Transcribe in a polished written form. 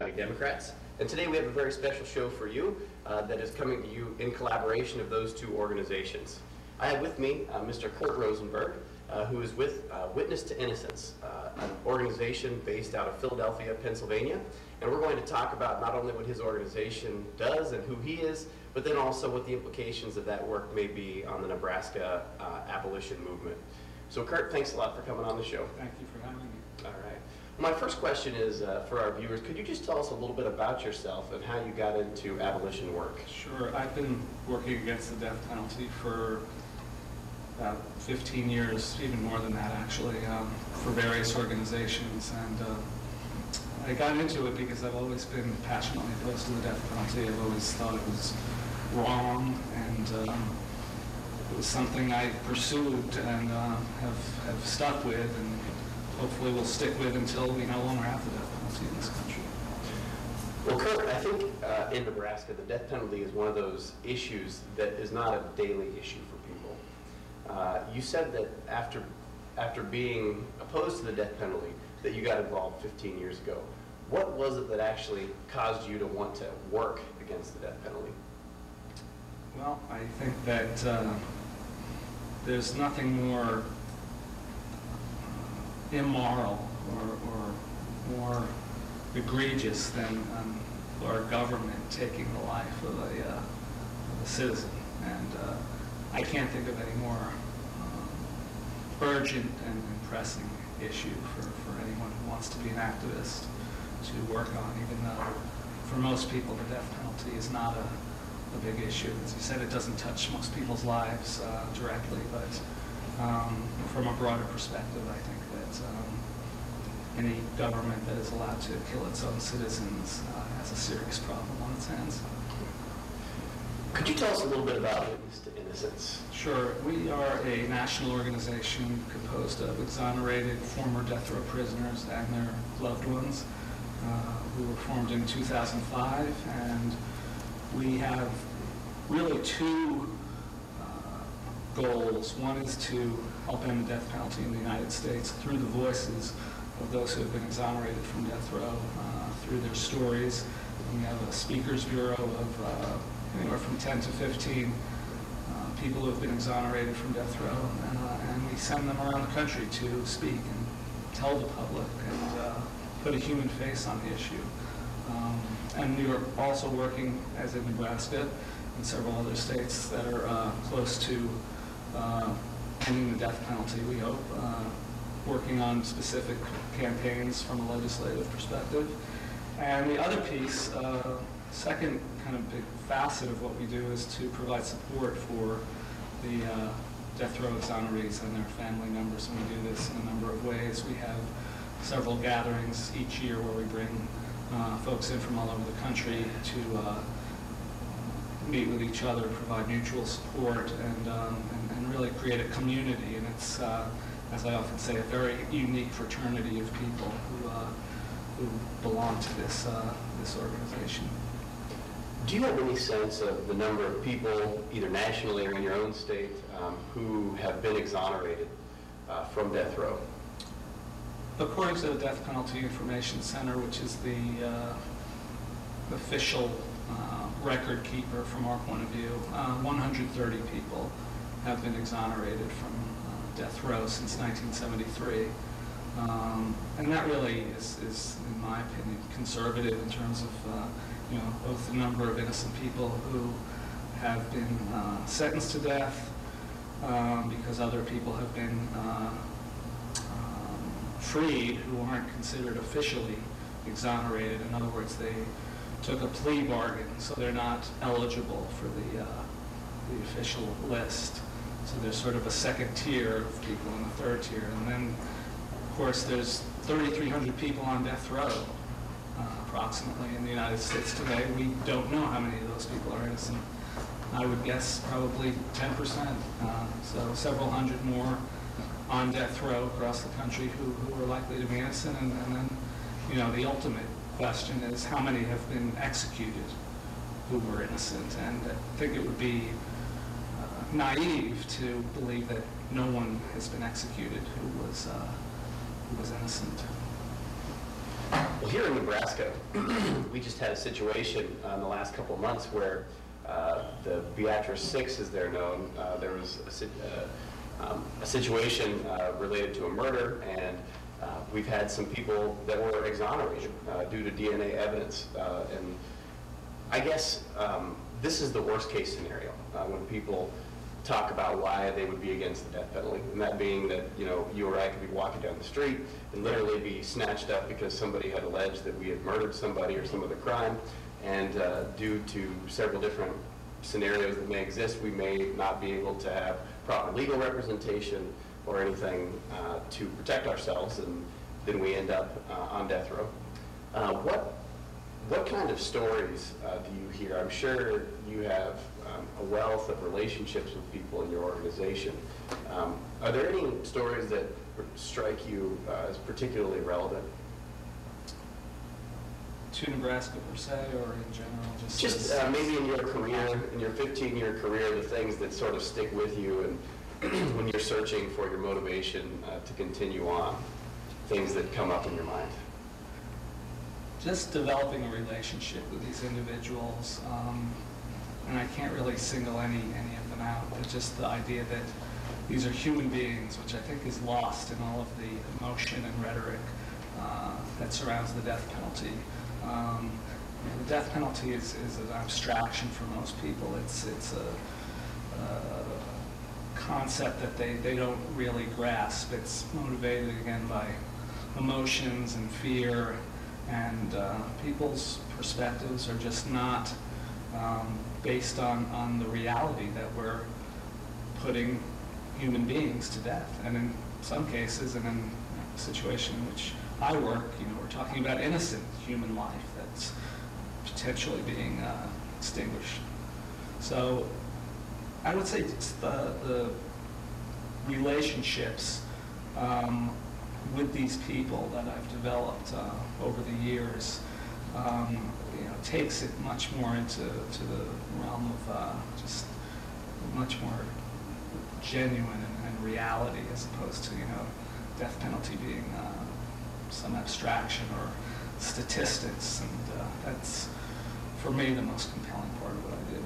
County Democrats. And today we have a very special show for you that is coming to you in collaboration of those two organizations. I have with me Mr. Curt Rosenberg, who is with Witness to Innocence, an organization based out of Philadelphia, Pennsylvania. And we're going to talk about not only what his organization does and who he is, but then also what the implications of that work may be on the Nebraska abolition movement. So Curt, thanks a lot for coming on the show. Thank you for having me. All right. Well, my first question is for our viewers, could you just tell us a little bit about yourself and how you got into abolition work? Sure. I've been working against the death penalty for about 15 years, even more than that actually, for various organizations. And I got into it because I've always been passionately opposed to the death penalty. I've always thought it was wrong, and it was something I pursued and have stuck with, and hopefully will stick with until we no longer have the death penalty in this country. Well, Curt, I think in Nebraska, the death penalty is one of those issues that is not a daily issue for people. You said that after being opposed to the death penalty, that you got involved 15 years ago. What was it that actually caused you to want to work against the death penalty? Well, I think that there's nothing more immoral or more egregious than our government taking the life of a citizen. And I can't think of any more urgent and pressing issue for anyone who wants to be an activist to work on, even though for most people the death penalty is not a big issue. As you said, it doesn't touch most people's lives directly, but from a broader perspective, I think that any government that is allowed to kill its own citizens has a serious problem on its hands. Could you tell us a little bit about Witness to Innocence? Sure. We are a national organization composed of exonerated former death row prisoners and their loved ones. We were formed in 2005, and we have really two goals. One is to help end the death penalty in the United States through the voices of those who have been exonerated from death row, through their stories. And we have a speakers bureau of anywhere from 10 to 15 people who have been exonerated from death row, and we send them around the country to speak and tell the public and put a human face on the issue. And we are also working, as in Nebraska and several other states that are close to ending the death penalty, we hope, working on specific campaigns from a legislative perspective. And the other piece, second kind of big facet of what we do, is to provide support for the death row exonerees and their family members, and we do this in a number of ways. We have several gatherings each year where we bring folks in from all over the country to meet with each other, provide mutual support, and really create a community. And it's, as I often say, a very unique fraternity of people who belong to this organization. Do you have any sense of the number of people, either nationally or in your own state, who have been exonerated from death row? According to the Death Penalty Information Center, which is the official record keeper from our point of view, 130 people have been exonerated from death row since 1973. And that really is, in my opinion, conservative in terms of both the number of innocent people who have been sentenced to death because other people have been freed who aren't considered officially exonerated. In other words, they took a plea bargain, so they're not eligible for the official list. So there's sort of a second tier of people and a third tier. And then, of course, there's 3,300 people on death row, approximately, in the United States today. We don't know how many of those people are innocent. I would guess probably 10%. So several hundred more on death row across the country who are likely to be innocent. And then, the ultimate question is how many have been executed who were innocent. And I think it would be naive to believe that no one has been executed who was innocent. Well, here in Nebraska, we just had a situation in the last couple of months where the Beatrice 6, as they're known, there was a situation related to a murder, and we've had some people that were exonerated due to DNA evidence. And I guess this is the worst case scenario when people talk about why they would be against the death penalty, and that being that, you know, you or I could be walking down the street and literally be snatched up because somebody had alleged that we had murdered somebody or some other crime, and due to several different scenarios that may exist, we may not be able to have proper legal representation or anything to protect ourselves, and then we end up on death row. What kind of stories do you hear? I'm sure you have a wealth of relationships with people in your organization. Are there any stories that strike you as particularly relevant? To Nebraska per se, or in general? Just maybe in your career, in your 15-year career, the things that sort of stick with you, and when you're searching for your motivation to continue on, things that come up in your mind. Just developing a relationship with these individuals, and I can't really single any of them out, but just the idea that these are human beings, which I think is lost in all of the emotion and rhetoric that surrounds the death penalty. The death penalty is an abstraction for most people. It's a concept that they don't really grasp. It's motivated, again, by emotions and fear, and people's perspectives are just not based on the reality that we're putting human beings to death. And in some cases, and in the situation in which I work, we're talking about innocent human life that's potentially being extinguished. So I would say it's the relationships with these people that I've developed over the years takes it much more into the realm of just much more genuine and reality, as opposed to death penalty being some abstraction or statistics, and that's for me the most compelling part of what I do.